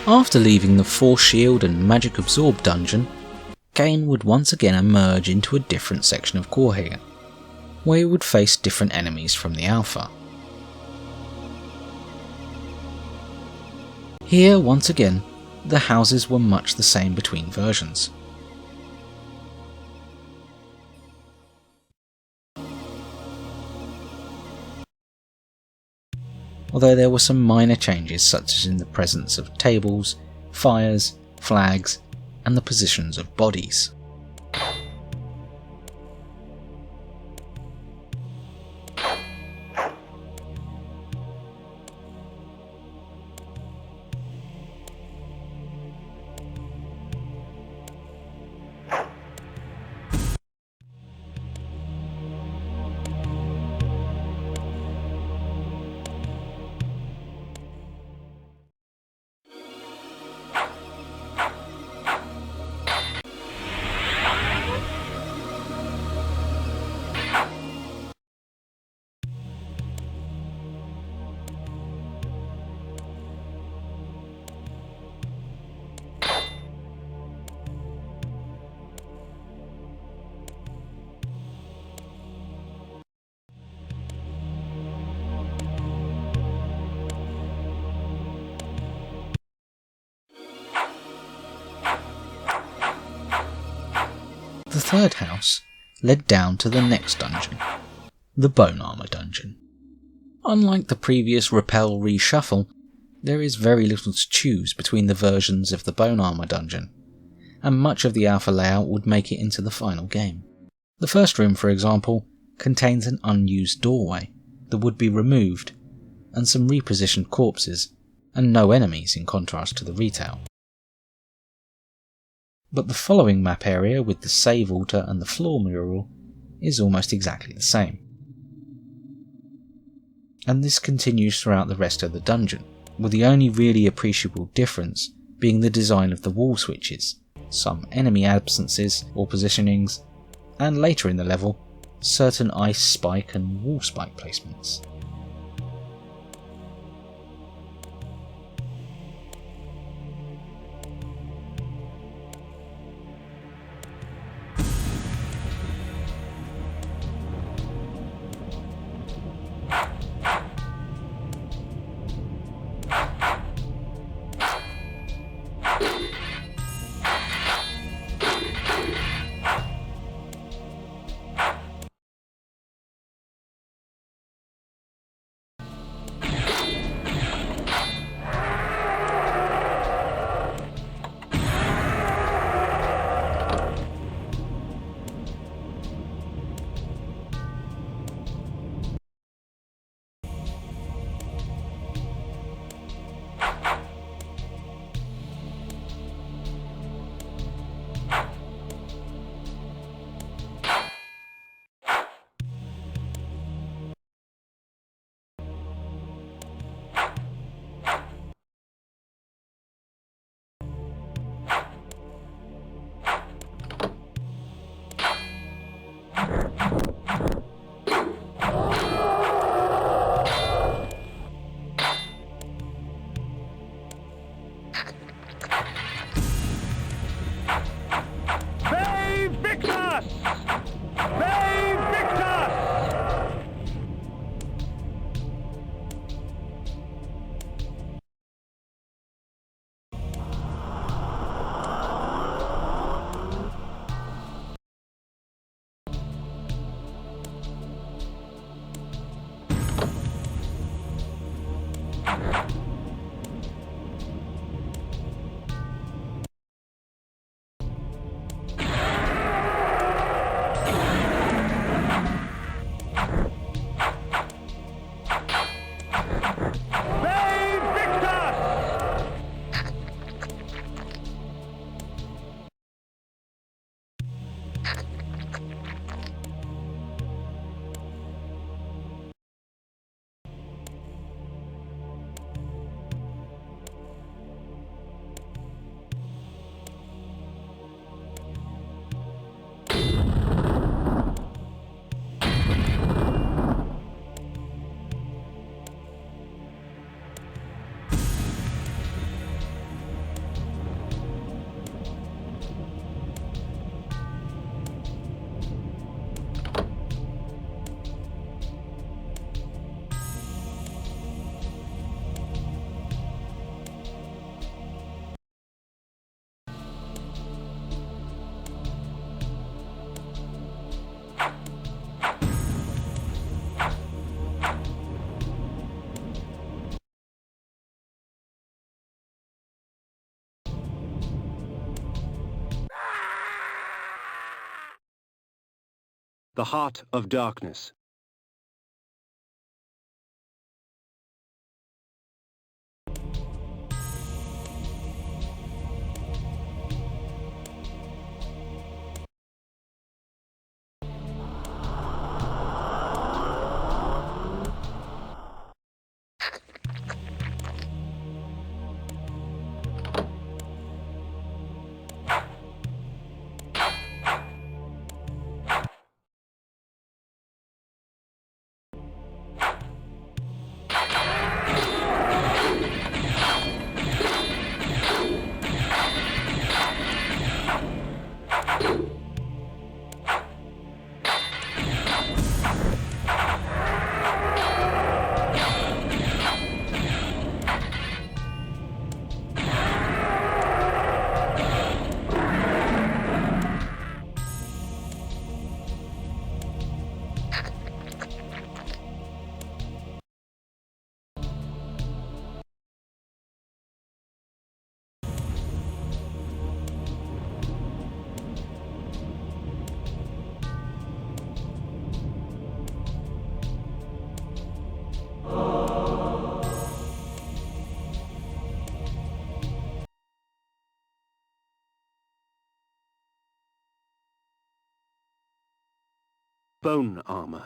After leaving the Force Shield and Magic Absorb dungeon, Kain would once again emerge into a different section of Coorhagen, where he would face different enemies from the Alpha. Here, once again, the houses were much the same between versions. Although there were some minor changes, such as in the presence of tables, fires, flags, and the positions of bodies. The third house led down to the next dungeon, the Bone Armour dungeon. Unlike the previous Repel reshuffle, there is very little to choose between the versions of the Bone Armour dungeon, and much of the Alpha layout would make it into the final game. The first room, for example, contains an unused doorway that would be removed, and some repositioned corpses, and no enemies in contrast to the retail. But the following map area with the save altar and the floor mural is almost exactly the same. And this continues throughout the rest of the dungeon, with the only really appreciable difference being the design of the wall switches, some enemy absences or positionings, and later in the level, certain ice spike and wall spike placements. The Heart of Darkness. Bone armour.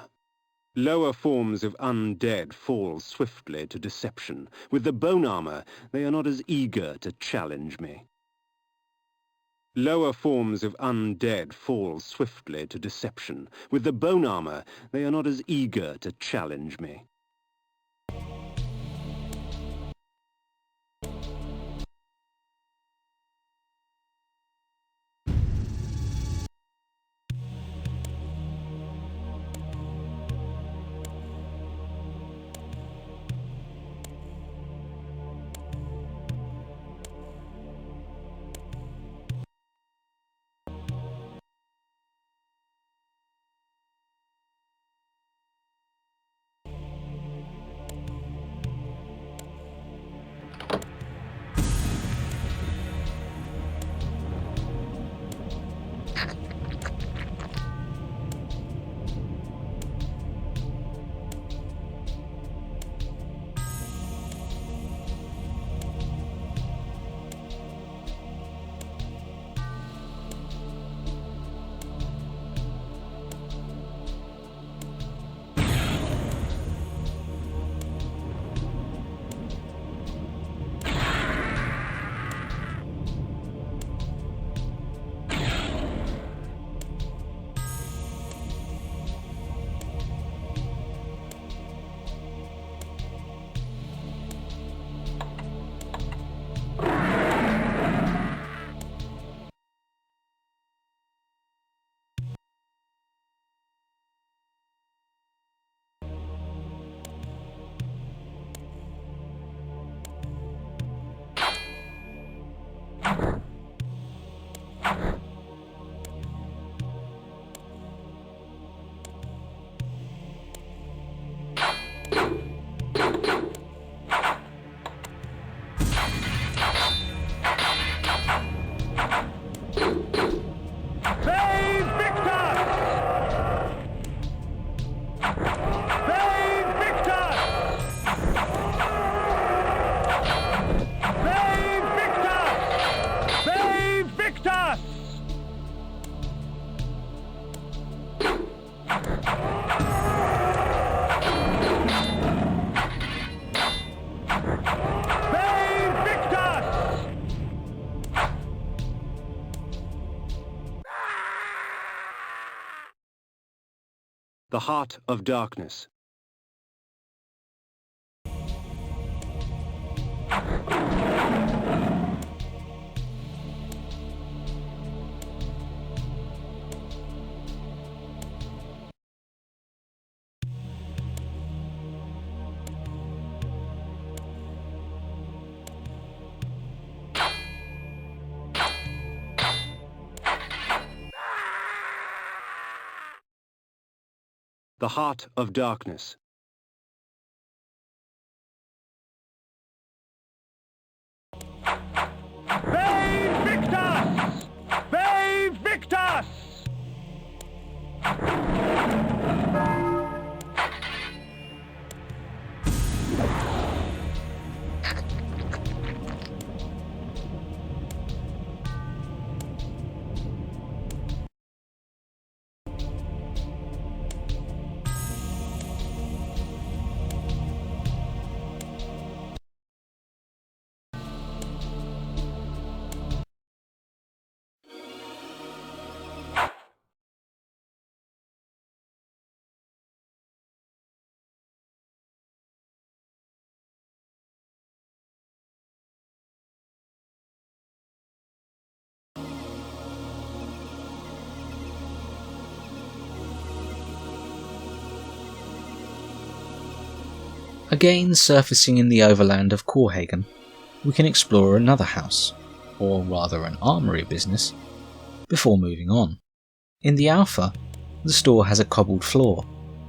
Lower forms of undead fall swiftly to deception. With the bone armour, they are not as eager to challenge me. Lower forms of undead fall swiftly to deception. With the bone armour, they are not as eager to challenge me. The Heart of Darkness. The Heart of Darkness. Ve Victus! Ve Victus! Again, surfacing in the overland of Coorhagen, we can explore another house, or rather an armory business, before moving on. In the Alpha, the store has a cobbled floor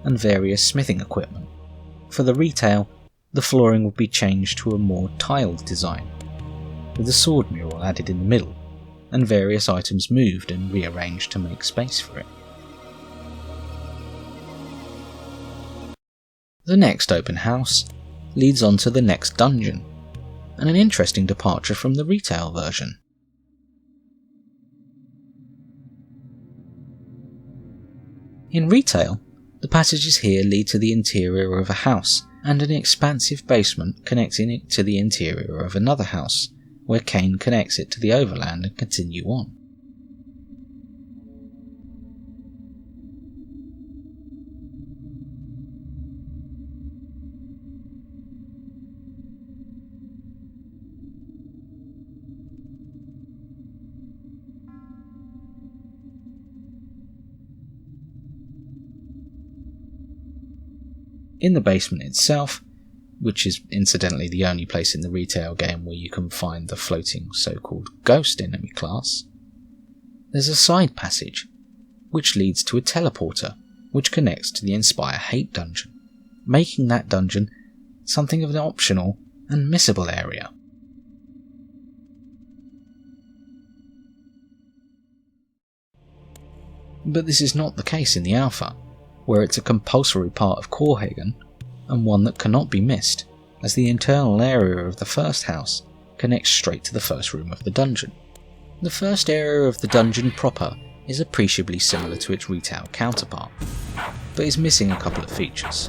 and various smithing equipment. For the retail, the flooring would be changed to a more tiled design, with a sword mural added in the middle, and various items moved and rearranged to make space for it. The next open house leads on to the next dungeon, and an interesting departure from the retail version. In retail, the passages here lead to the interior of a house and an expansive basement connecting it to the interior of another house, where Kain connects it to the overland and continue on. In the basement itself, which is incidentally the only place in the retail game where you can find the floating so-called ghost enemy class, there's a side passage which leads to a teleporter which connects to the Inspire Hate dungeon, making that dungeon something of an optional and missable area. But this is not the case in the Alpha, where it's a compulsory part of Coorhagen, and one that cannot be missed, as the internal area of the first house connects straight to the first room of the dungeon. The first area of the dungeon proper is appreciably similar to its retail counterpart, but is missing a couple of features.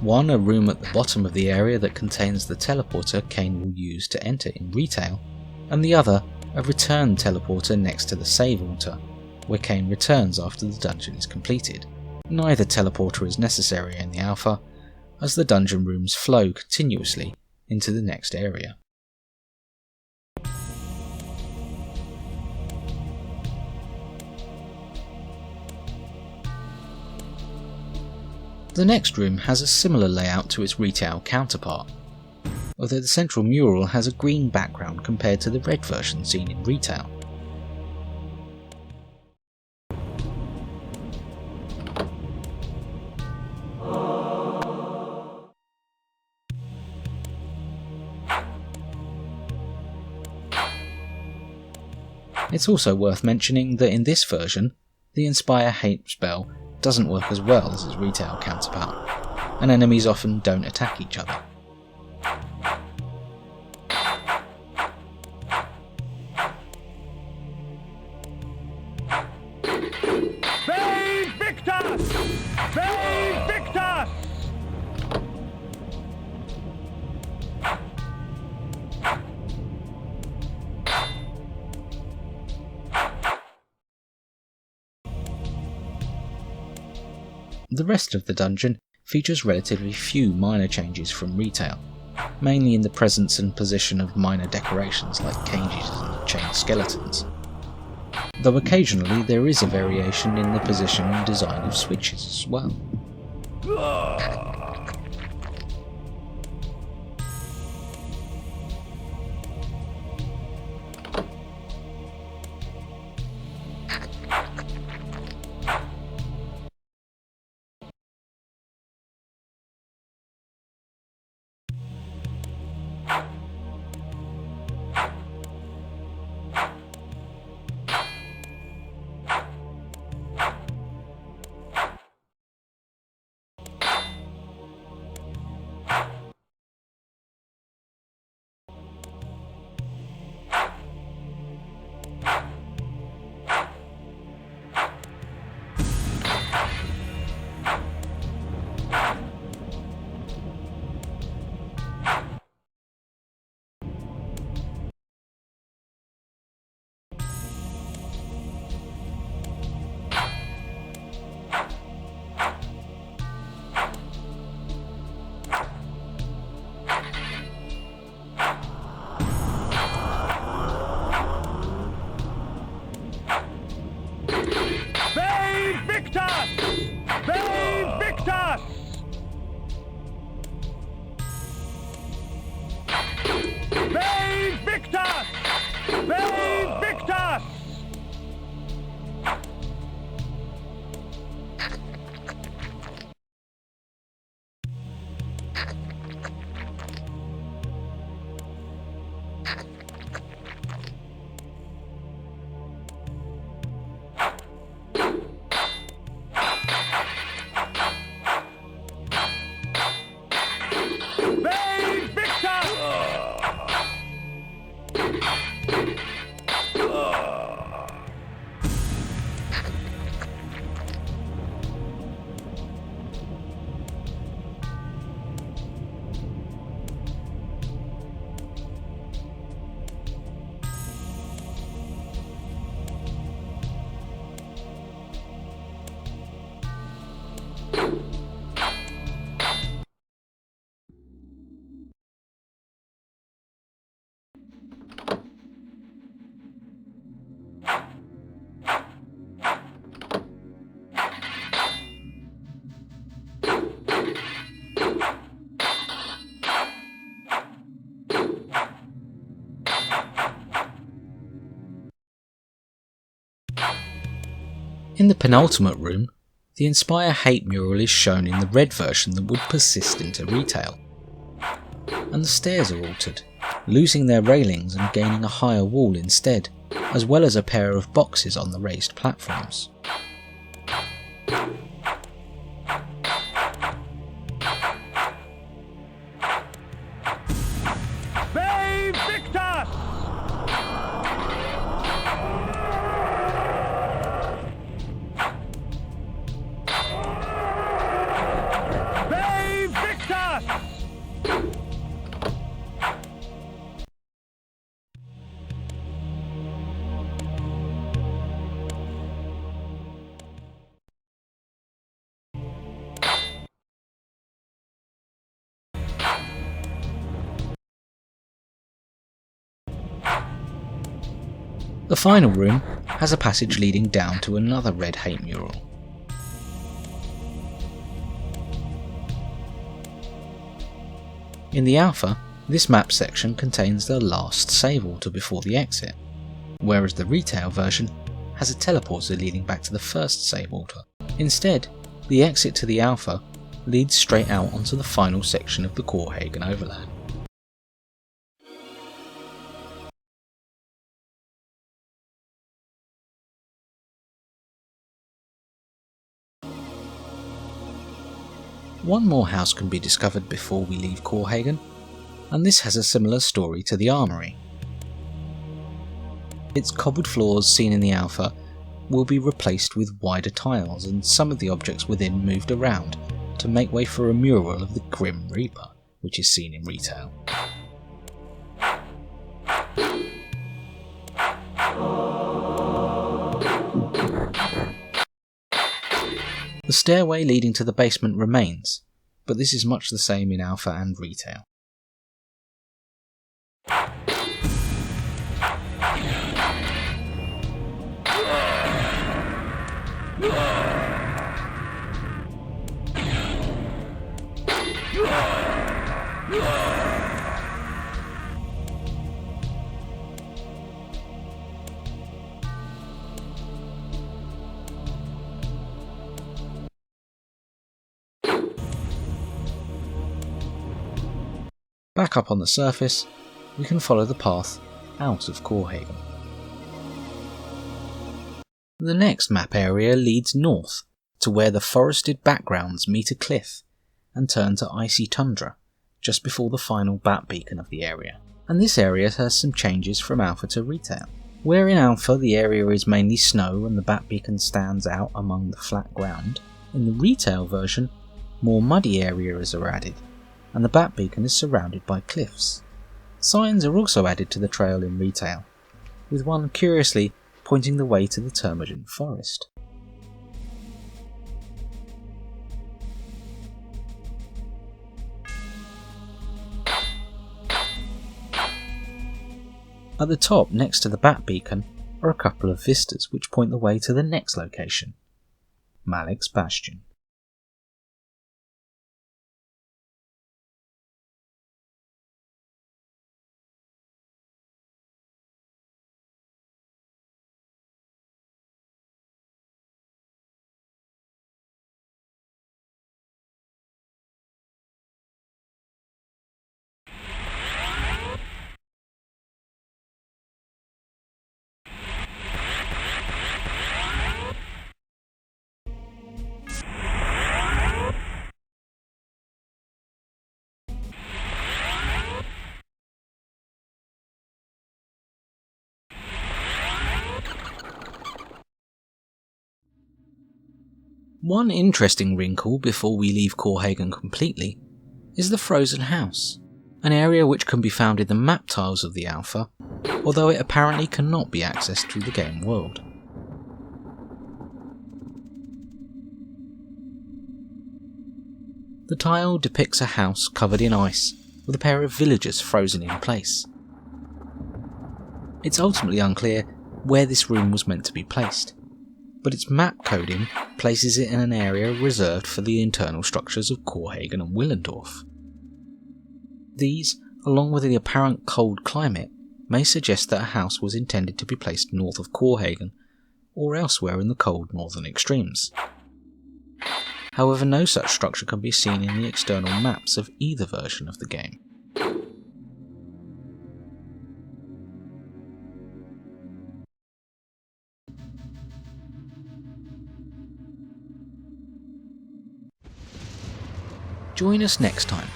One, a room at the bottom of the area that contains the teleporter Kain will use to enter in retail, and the other, a return teleporter next to the save altar, where Kain returns after the dungeon is completed. Neither teleporter is necessary in the Alpha, as the dungeon rooms flow continuously into the next area. The next room has a similar layout to its retail counterpart, although the central mural has a green background compared to the red version seen in retail. It's also worth mentioning that in this version, the Inspire Hate spell doesn't work as well as its retail counterpart, and enemies often don't attack each other. Save Victus! Save Victus! The rest of the dungeon features relatively few minor changes from retail, mainly in the presence and position of minor decorations like cages and chained skeletons, though occasionally there is a variation in the position and design of switches as well. In the penultimate room, the Inspire Hate mural is shown in the red version that would persist into retail. And the stairs are altered, losing their railings and gaining a higher wall instead, as well as a pair of boxes on the raised platforms. The final room has a passage leading down to another red hate mural. In the Alpha, this map section contains the last save altar before the exit, whereas the retail version has a teleporter leading back to the first save altar. Instead, the exit to the Alpha leads straight out onto the final section of the Coorhagen overland. One more house can be discovered before we leave Coorhagen, and this has a similar story to the armory. Its cobbled floors seen in the Alpha will be replaced with wider tiles and some of the objects within moved around to make way for a mural of the Grim Reaper, which is seen in retail. The stairway leading to the basement remains, but this is much the same in Alpha and retail. Back up on the surface, we can follow the path out of Coorhagen. The next map area leads north to where the forested backgrounds meet a cliff and turn to icy tundra just before the final bat beacon of the area. And this area has some changes from Alpha to retail. Where in Alpha the area is mainly snow and the bat beacon stands out among the flat ground, in the retail version more muddy areas are added, and the bat beacon is surrounded by cliffs. Signs are also added to the trail in retail, with one curiously pointing the way to the Termagant forest. At the top next to the bat beacon are a couple of vistas which point the way to the next location, Malik's Bastion. One interesting wrinkle before we leave Coorhagen completely is the Frozen House, an area which can be found in the map tiles of the Alpha, although it apparently cannot be accessed through the game world. The tile depicts a house covered in ice with a pair of villagers frozen in place. It's ultimately unclear where this room was meant to be placed, but its map coding places it in an area reserved for the internal structures of Coorhagen and Willendorf. These, along with the apparent cold climate, may suggest that a house was intended to be placed north of Coorhagen or elsewhere in the cold northern extremes. However, no such structure can be seen in the external maps of either version of the game. Join us next time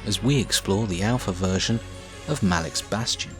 as we explore the Alpha version of Malik's Bastion.